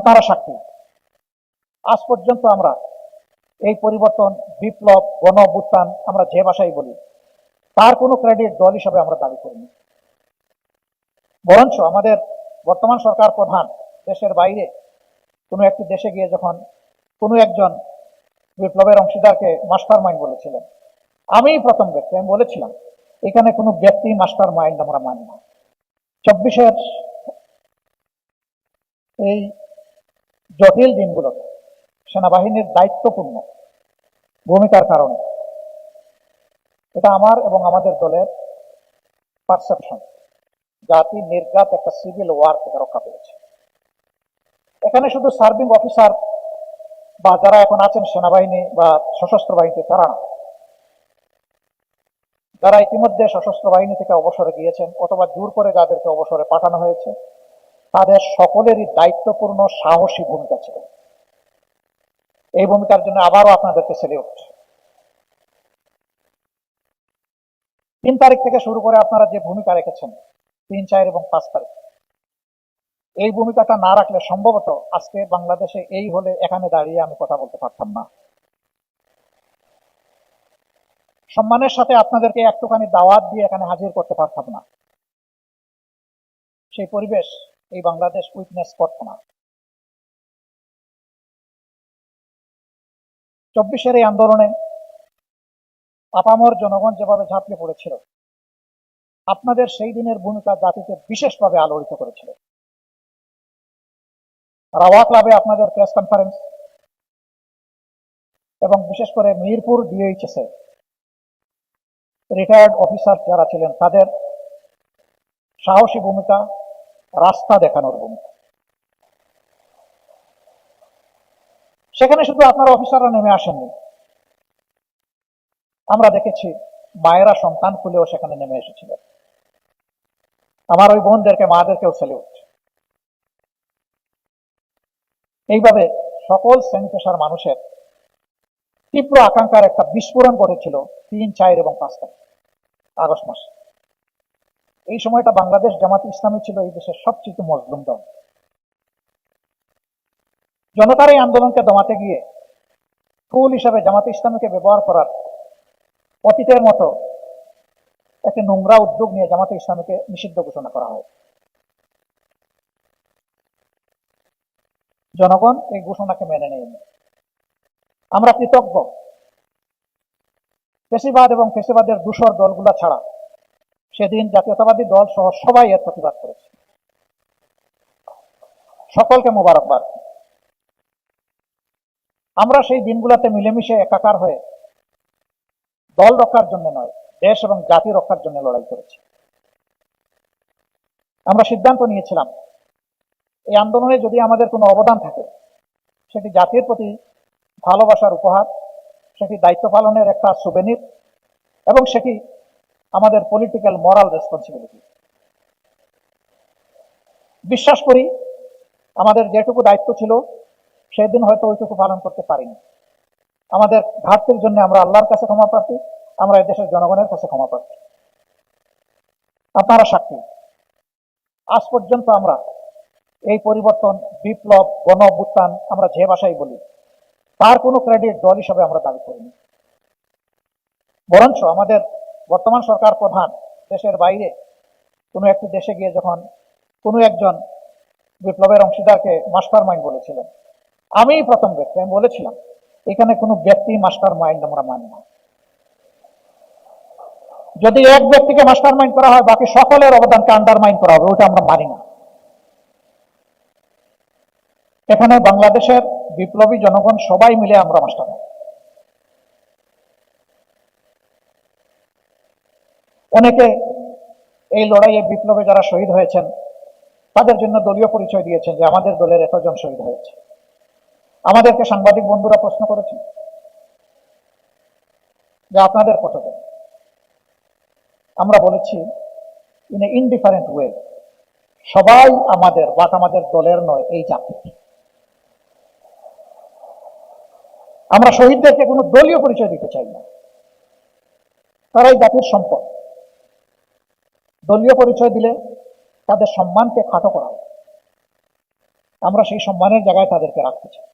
আপনারা সাক্ষী। আজ পর্যন্ত আমরা এই পরিবর্তন, বিপ্লব, গণ অভ্যুত্থান আমরা যে ভাষায় বলি, তার কোনো ক্রেডিট দল হিসাবে আমরা দাবি করিনি। বরঞ্চ আমাদের বর্তমান সরকার প্রধান দেশের বাইরে কোনো একটি দেশে গিয়ে যখন কোনো একজন বিপ্লবের অংশীদারকে মাস্টার মাইন্ড বলেছিলেন, আমি প্রথম ব্যক্তি, আমি বলেছিলাম এখানে কোনো ব্যক্তি মাস্টার মাইন্ড আমরা মানি না। 24-এর এই জটিল দিনগুলোতে সেনাবাহিনীর দায়িত্বপূর্ণ ভূমিকার কারণে এটা আমার এবং আমাদের দলের পারসেপশন, জাতি নির্ঘাত একটা সিভিল ওয়ার থেকে রক্ষা পেয়েছে। এখানে শুধু সার্ভিং অফিসার বা যারা এখন আছেন সেনাবাহিনী বা সশস্ত্র বাহিনীতে, তারা না, যারা ইতিমধ্যে সশস্ত্র বাহিনী থেকে অবসরে গিয়েছেন অথবা জোর করে যাদেরকে অবসরে পাঠানো হয়েছে, তাদের সকলেরই দায়িত্বপূর্ণ সাহসী ভূমিকা ছিল। এই ভূমিকার জন্য আবারও আপনাদেরকে সেলিউট। 3 তারিখ থেকে শুরু করে আপনারা যে ভূমিকা রেখেছেন 3, 4 এবং 5 তারিখ, এই ভূমিকাটা না রাখলে সম্ভবত আজকে বাংলাদেশে এই হলে এখানে দাঁড়িয়ে আমি কথা বলতে পারতাম না। সম্মানের সাথে আপনাদেরকে একটুখানি দাওয়াত দিয়ে এখানে হাজির করতে পারতাম না। সেই পরিবেশ এই বাংলাদেশ উইটনেস করত না। 24-এর এই আন্দোলনে আপামর জনগণ যেভাবে ঝাঁপিয়ে পড়েছিল, আপনাদের সেই দিনের ভূমিকা জাতিকে বিশেষভাবে আলোড়িত করেছিল। রাওয়া ক্লাবে আপনাদের প্রেস কনফারেন্স এবং বিশেষ করে মিরপুর ডিএইচএসে রিটায়ার্ড অফিসার যারা ছিলেন, তাদের সাহসী ভূমিকা, রাস্তা দেখানোর ভূমিকা, সেখানে শুধু আপনারা অফিসাররা নেমে আসেননি, আমরা দেখেছি মায়েরা সন্তান খুলেও সেখানে নেমে এসেছিলেন। আমার ওই বোনদেরকে, মাদেরকেও সেলিউট। এইভাবে সকল শ্রেণী পেশার মানুষের তীব্র আকাঙ্ক্ষার একটা বিস্ফোরণ ঘটেছিল 3, 4 এবং 5 তারিখ আগস্ট মাসে। এই সময়টা বাংলাদেশ জামাত ইসলামী ছিল এই দেশের সবচেয়ে মজলুম দল। জনতার এই আন্দোলনকে দমাতে গিয়ে টুল হিসাবে জামাত ইসলামীকে ব্যবহার করার অতীতের মতো একটি নোংরা উদ্যোগ নিয়ে জামাতে ইসলামীকে নিষিদ্ধ ঘোষণা করা হয়। জনগণ এই ঘোষণাকে মেনে নেয়নি। আমরা কৃতজ্ঞ, ফ্যাসিবাদ এবং ফ্যাসিবাদের দূষর দলগুলা ছাড়া সেদিন জাতীয়তাবাদী দল সহ সবাই এর প্রতিবাদ করেছে। সকলকে মোবারকবাদ। আমরা সেই দিনগুলোতে মিলেমিশে একাকার হয়ে দল রক্ষার জন্য নয়, দেশ এবং জাতি রক্ষার জন্য লড়াই করেছি। আমরা সিদ্ধান্ত নিয়েছিলাম এই আন্দোলনে যদি আমাদের কোনো অবদান থাকে, সেটি জাতির প্রতি ভালোবাসার উপহার, সেটি দায়িত্ব পালনের একটা সুবেনির, এবং সেটি আমাদের পলিটিক্যাল মরাল রেসপন্সিবিলিটি। বিশ্বাস করি আমাদের যেটুকু দায়িত্ব ছিল সেদিন হয়তো ওইটুকু পালন করতে পারিনি। আমাদের ঘাটতির জন্য আমরা আল্লাহর কাছে ক্ষমা প্রার্থী, আমরা এই দেশের জনগণের কাছে ক্ষমা প্রার্থী। আপনারা সাক্ষী। আজ পর্যন্ত আমরা এই পরিবর্তন, বিপ্লব, গণ অভ্যুত্থান আমরা যে ভাষায় বলি, তার কোনো ক্রেডিট দল হিসাবে আমরা দাবি করিনি। বরঞ্চ আমাদের বর্তমান সরকার প্রধান দেশের বাইরে কোনো একটি দেশে গিয়ে যখন কোনো একজন বিপ্লবের অংশীদারকে মাস্টার মাইন্ড বলেছিলেন, আমি প্রথম ব্যক্তি, আমি বলেছিলাম এখানে কোনো ব্যক্তি মাস্টার মাইন্ড আমরা মানি না। যদি এক ব্যক্তিকে মাস্টার মাইন্ড করা হয়, বাকি সকলের অবদানকে আন্ডারমাইন করা হবে, ওটা আমরা মানি না। এখানে বাংলাদেশের বিপ্লবী জনগণ সবাই মিলে আমরা মাস্টার মাইন্ড। অনেকে এই লড়াইয়ে বিপ্লবে যারা শহীদ হয়েছেন তাদের জন্য দলীয় পরিচয় দিয়েছেন যে আমাদের দলের এতজন শহীদ হয়েছে। আমাদেরকে সাংবাদিক বন্ধুরা প্রশ্ন করেছেন যে আপনাদের কতজন। আমরা বলেছি ইন এ ইনডিফারেন্ট ওয়ে, সবাই আমাদের, বাট আমাদের দলের নয়, এই জাতি। আমরা শহীদদেরকে কোনো দলীয় পরিচয় দিতে চাই না, তারাই জাতির সম্পদ। দলীয় পরিচয় দিলে তাদের সম্মানকে খাটো করা হবে। আমরা সেই সম্মানের জায়গায় তাদেরকে রাখতে চাই।